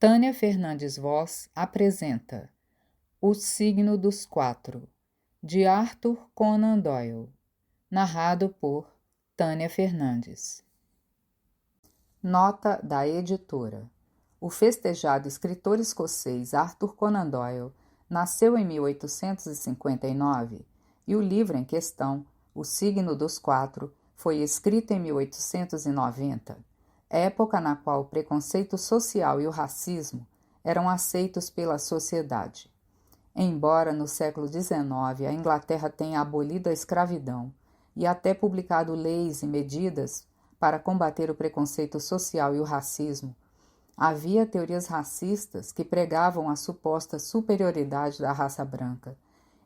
Tânia Fernandes Voz apresenta O Signo dos Quatro, de Arthur Conan Doyle, narrado por Tânia Fernandes. Nota da editora. O festejado escritor escocês Arthur Conan Doyle nasceu em 1859 e o livro em questão, O Signo dos Quatro, foi escrito em 1890, época na qual o preconceito social e o racismo eram aceitos pela sociedade. Embora no século XIX a Inglaterra tenha abolido a escravidão e até publicado leis e medidas para combater o preconceito social e o racismo, havia teorias racistas que pregavam a suposta superioridade da raça branca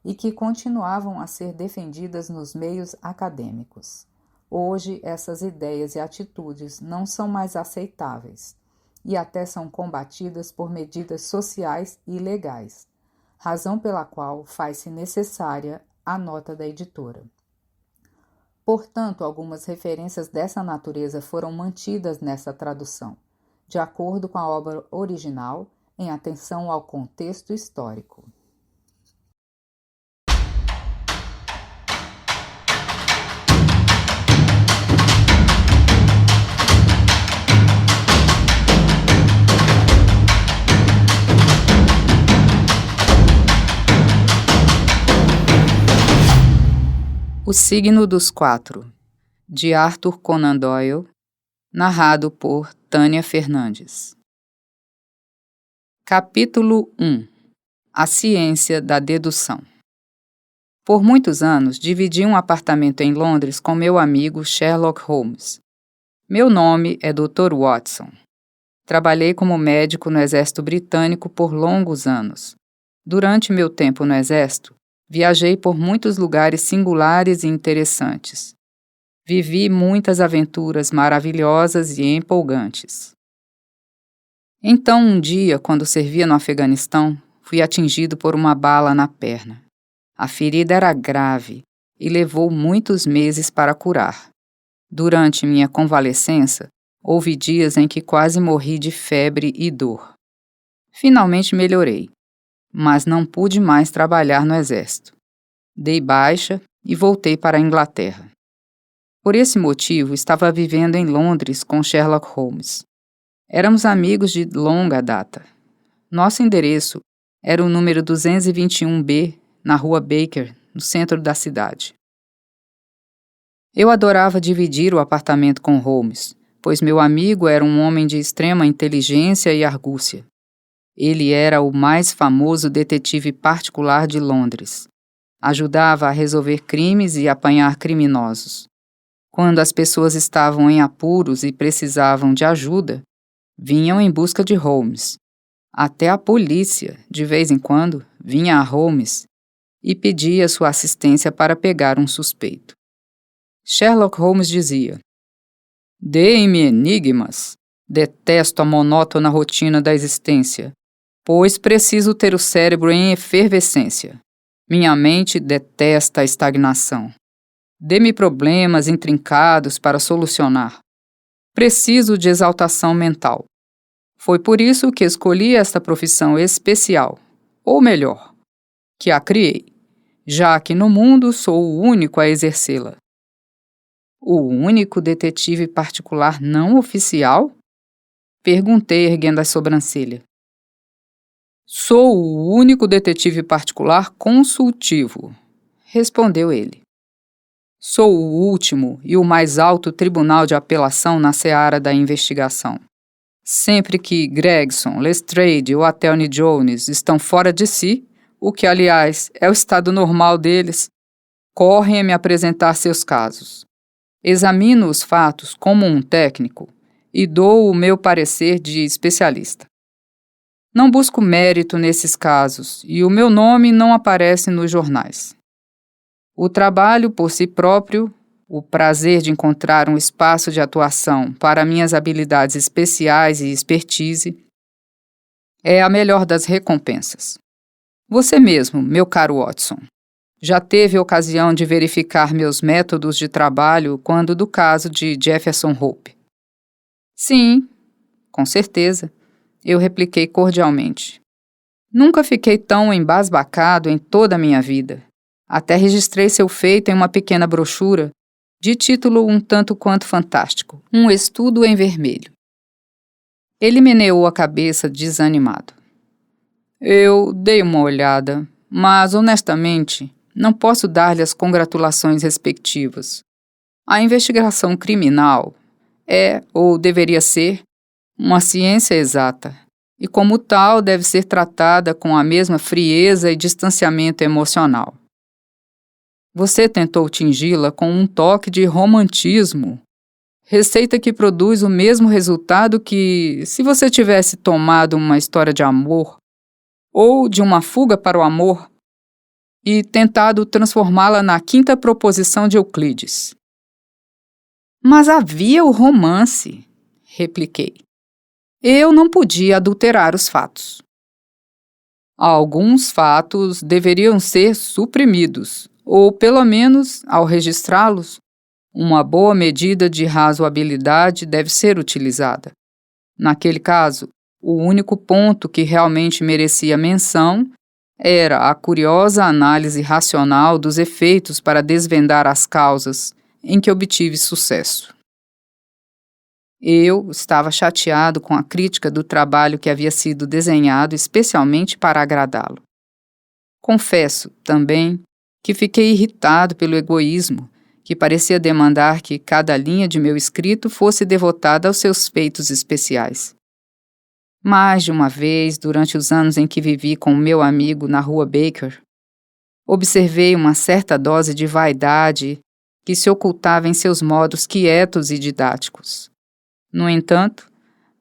e que continuavam a ser defendidas nos meios acadêmicos. Hoje, essas ideias e atitudes não são mais aceitáveis e até são combatidas por medidas sociais e legais, razão pela qual faz-se necessária a nota da editora. Portanto, algumas referências dessa natureza foram mantidas nessa tradução, de acordo com a obra original, em atenção ao contexto histórico. O Signo dos Quatro, de Arthur Conan Doyle, narrado por Tânia Fernandes. Capítulo 1. A ciência da dedução. Por muitos anos, dividi um apartamento em Londres com meu amigo Sherlock Holmes. Meu nome é Dr. Watson. Trabalhei como médico no Exército Britânico por longos anos. Durante meu tempo no Exército, viajei por muitos lugares singulares e interessantes. Vivi muitas aventuras maravilhosas e empolgantes. Então, um dia, quando servia no Afeganistão, fui atingido por uma bala na perna. A ferida era grave e levou muitos meses para curar. Durante minha convalescença, houve dias em que quase morri de febre e dor. Finalmente melhorei, mas não pude mais trabalhar no exército. Dei baixa e voltei para a Inglaterra. Por esse motivo, estava vivendo em Londres com Sherlock Holmes. Éramos amigos de longa data. Nosso endereço era o número 221B, na rua Baker, no centro da cidade. Eu adorava dividir o apartamento com Holmes, pois meu amigo era um homem de extrema inteligência e argúcia. Ele era o mais famoso detetive particular de Londres. Ajudava a resolver crimes e apanhar criminosos. Quando as pessoas estavam em apuros e precisavam de ajuda, vinham em busca de Holmes. Até a polícia, de vez em quando, vinha a Holmes e pedia sua assistência para pegar um suspeito. Sherlock Holmes dizia: "Deem-me enigmas. Detesto a monótona rotina da existência, pois preciso ter o cérebro em efervescência. Minha mente detesta a estagnação. Dê-me problemas intrincados para solucionar. Preciso de exaltação mental. Foi por isso que escolhi esta profissão especial, ou melhor, que a criei, já que no mundo sou o único a exercê-la." "O único detetive particular não oficial?" Perguntei, erguendo a sobrancelha. "Sou o único detetive particular consultivo", respondeu ele. "Sou o último e o mais alto tribunal de apelação na seara da investigação. Sempre que Gregson, Lestrade ou Attorney Jones estão fora de si, o que, aliás, é o estado normal deles, correm a me apresentar seus casos. Examino os fatos como um técnico e dou o meu parecer de especialista. Não busco mérito nesses casos e o meu nome não aparece nos jornais. O trabalho por si próprio, o prazer de encontrar um espaço de atuação para minhas habilidades especiais e expertise, é a melhor das recompensas. Você mesmo, meu caro Watson, já teve ocasião de verificar meus métodos de trabalho quando do caso de Jefferson Hope?" "Sim, com certeza. Eu repliquei cordialmente. Nunca fiquei tão embasbacado em toda a minha vida. Até registrei seu feito em uma pequena brochura, de título um tanto quanto fantástico, Um Estudo em Vermelho. Ele meneou a cabeça desanimado. Eu dei uma olhada, mas, honestamente, não posso dar-lhe as congratulações respectivas. A investigação criminal é, ou deveria ser, uma ciência exata, e como tal deve ser tratada com a mesma frieza e distanciamento emocional. Você tentou tingi-la com um toque de romantismo, receita que produz o mesmo resultado que se você tivesse tomado uma história de amor ou de uma fuga para o amor e tentado transformá-la na quinta proposição de Euclides. Mas havia o romance, repliquei. Eu não podia adulterar os fatos. Alguns fatos deveriam ser suprimidos, ou pelo menos, ao registrá-los, uma boa medida de razoabilidade deve ser utilizada. Naquele caso, o único ponto que realmente merecia menção era a curiosa análise racional dos efeitos para desvendar as causas, em que obtive sucesso. Eu estava chateado com a crítica do trabalho que havia sido desenhado especialmente para agradá-lo. Confesso, também, que fiquei irritado pelo egoísmo, que parecia demandar que cada linha de meu escrito fosse devotada aos seus feitos especiais. Mais de uma vez, durante os anos em que vivi com o meu amigo na rua Baker, observei uma certa dose de vaidade que se ocultava em seus modos quietos e didáticos. No entanto,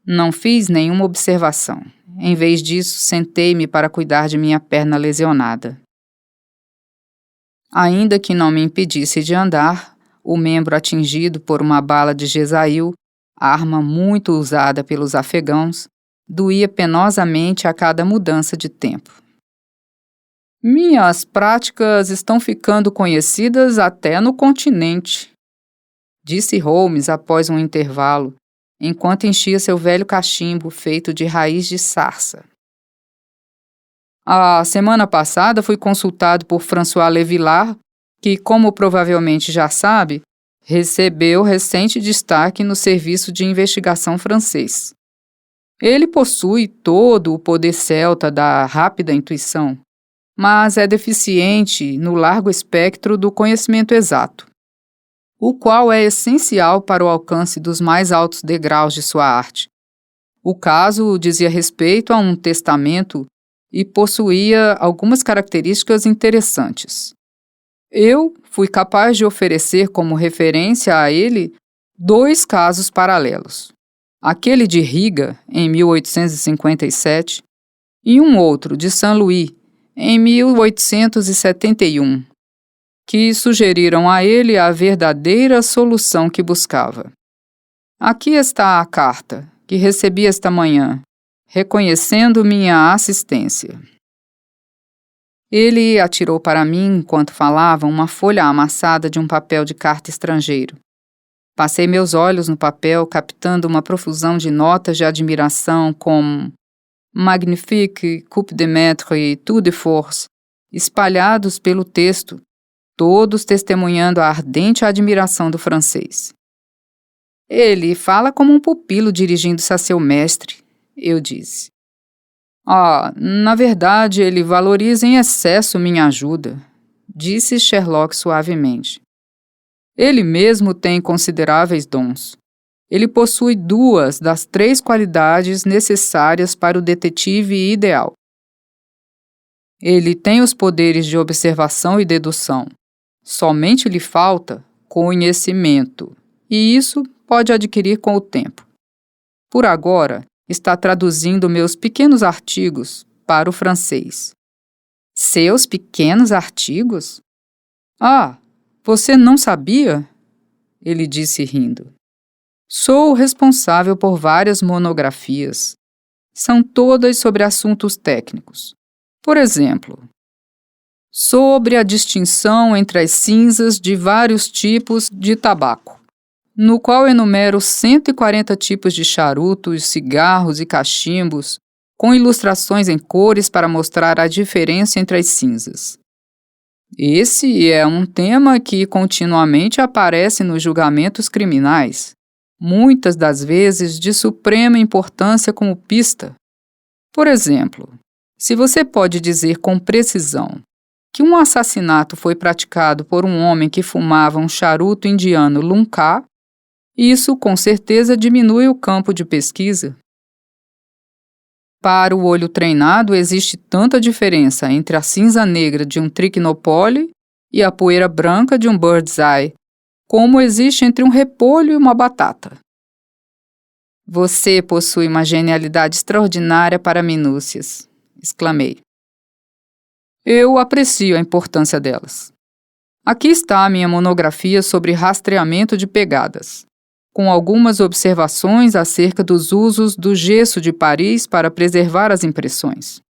não fiz nenhuma observação. Em vez disso, sentei-me para cuidar de minha perna lesionada. Ainda que não me impedisse de andar, o membro atingido por uma bala de Gesail, arma muito usada pelos afegãos, doía penosamente a cada mudança de tempo. Minhas práticas estão ficando conhecidas até no continente, disse Holmes após um intervalo, enquanto enchia seu velho cachimbo feito de raiz de sarça. A semana passada fui consultado por François Levillard, que, como provavelmente já sabe, recebeu recente destaque no Serviço de Investigação francês. Ele possui todo o poder celta da rápida intuição, mas é deficiente no largo espectro do conhecimento exato, o qual é essencial para o alcance dos mais altos degraus de sua arte. O caso dizia respeito a um testamento e possuía algumas características interessantes. Eu fui capaz de oferecer como referência a ele 2 casos paralelos. Aquele de Riga, em 1857, e um outro de Saint-Louis, em 1871, que sugeriram a ele a verdadeira solução que buscava. Aqui está a carta, que recebi esta manhã, reconhecendo minha assistência. Ele atirou para mim, enquanto falava, uma folha amassada de um papel de carta estrangeiro. Passei meus olhos no papel, captando uma profusão de notas de admiração como Magnifique, Coup de Maître e Tour de Force, espalhados pelo texto, todos testemunhando a ardente admiração do francês. Ele fala como um pupilo dirigindo-se a seu mestre, eu disse. Na verdade, ele valoriza em excesso minha ajuda, disse Sherlock suavemente. Ele mesmo tem consideráveis dons. Ele possui 2 das 3 qualidades necessárias para o detetive ideal. Ele tem os poderes de observação e dedução. Somente lhe falta conhecimento, e isso pode adquirir com o tempo. Por agora, está traduzindo meus pequenos artigos para o francês. Seus pequenos artigos? Você não sabia? Ele disse rindo. Sou responsável por várias monografias. São todas sobre assuntos técnicos. Por exemplo, sobre a distinção entre as cinzas de vários tipos de tabaco. no qual enumero 140 tipos de charutos, cigarros e cachimbos, com ilustrações em cores para mostrar a diferença entre as cinzas. Esse é um tema que continuamente aparece nos julgamentos criminais, muitas das vezes de suprema importância como pista. Por exemplo, se você pode dizer com precisão que um assassinato foi praticado por um homem que fumava um charuto indiano Lunka, isso com certeza diminui o campo de pesquisa. Para o olho treinado, existe tanta diferença entre a cinza negra de um triquinopole e a poeira branca de um bird's eye, como existe entre um repolho e uma batata. Você possui uma genialidade extraordinária para minúcias, exclamei. Eu aprecio a importância delas. Aqui está a minha monografia sobre rastreamento de pegadas, com algumas observações acerca dos usos do gesso de Paris para preservar as impressões.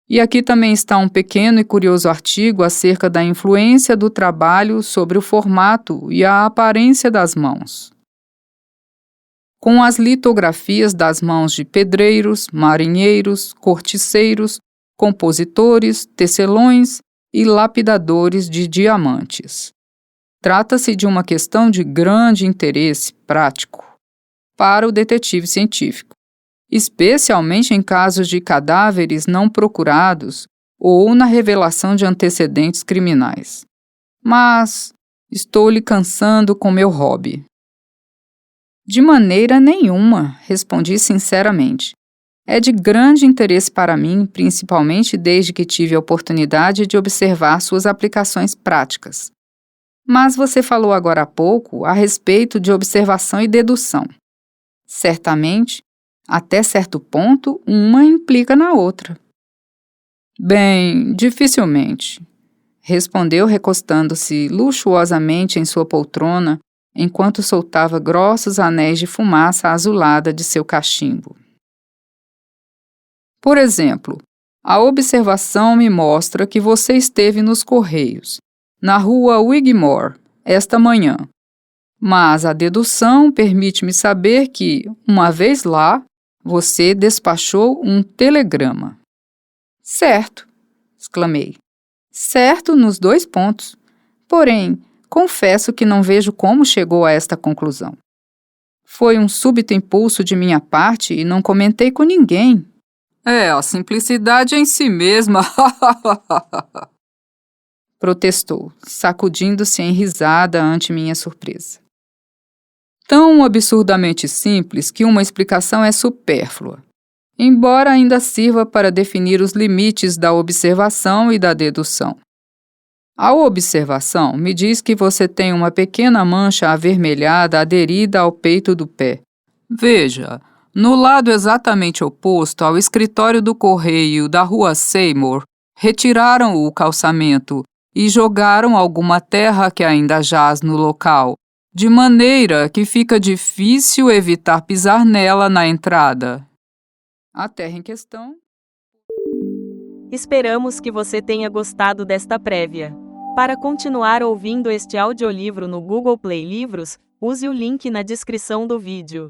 E aqui também está um pequeno e curioso artigo acerca da influência do trabalho sobre o formato e a aparência das mãos. Com as litografias das mãos de pedreiros, marinheiros, corticeiros, compositores, tecelões e lapidadores de diamantes. Trata-se de uma questão de grande interesse prático para o detetive científico, especialmente em casos de cadáveres não procurados ou na revelação de antecedentes criminais. Mas estou lhe cansando com meu hobby. De maneira nenhuma, respondi sinceramente. É de grande interesse para mim, principalmente desde que tive a oportunidade de observar suas aplicações práticas. Mas você falou agora há pouco a respeito de observação e dedução. Certamente, até certo ponto, uma implica na outra. Bem, dificilmente, respondeu recostando-se luxuosamente em sua poltrona, enquanto soltava grossos anéis de fumaça azulada de seu cachimbo. Por exemplo, a observação me mostra que você esteve nos Correios, na rua Wigmore, esta manhã. Mas a dedução permite-me saber que, uma vez lá, você despachou um telegrama. Certo, exclamei. Certo nos 2 pontos. Porém, confesso que não vejo como chegou a esta conclusão. Foi um súbito impulso de minha parte e não comentei com ninguém. É, a simplicidade em si mesma, protestou, sacudindo-se em risada ante minha surpresa. Tão absurdamente simples que uma explicação é supérflua, embora ainda sirva para definir os limites da observação e da dedução. A observação me diz que você tem uma pequena mancha avermelhada aderida ao peito do pé. Veja, no lado exatamente oposto ao escritório do correio da rua Seymour, retiraram o calçamento e jogaram alguma terra que ainda jaz no local, de maneira que fica difícil evitar pisar nela na entrada. A terra em questão... Esperamos que você tenha gostado desta prévia. Para continuar ouvindo este audiolivro no Google Play Livros, use o link na descrição do vídeo.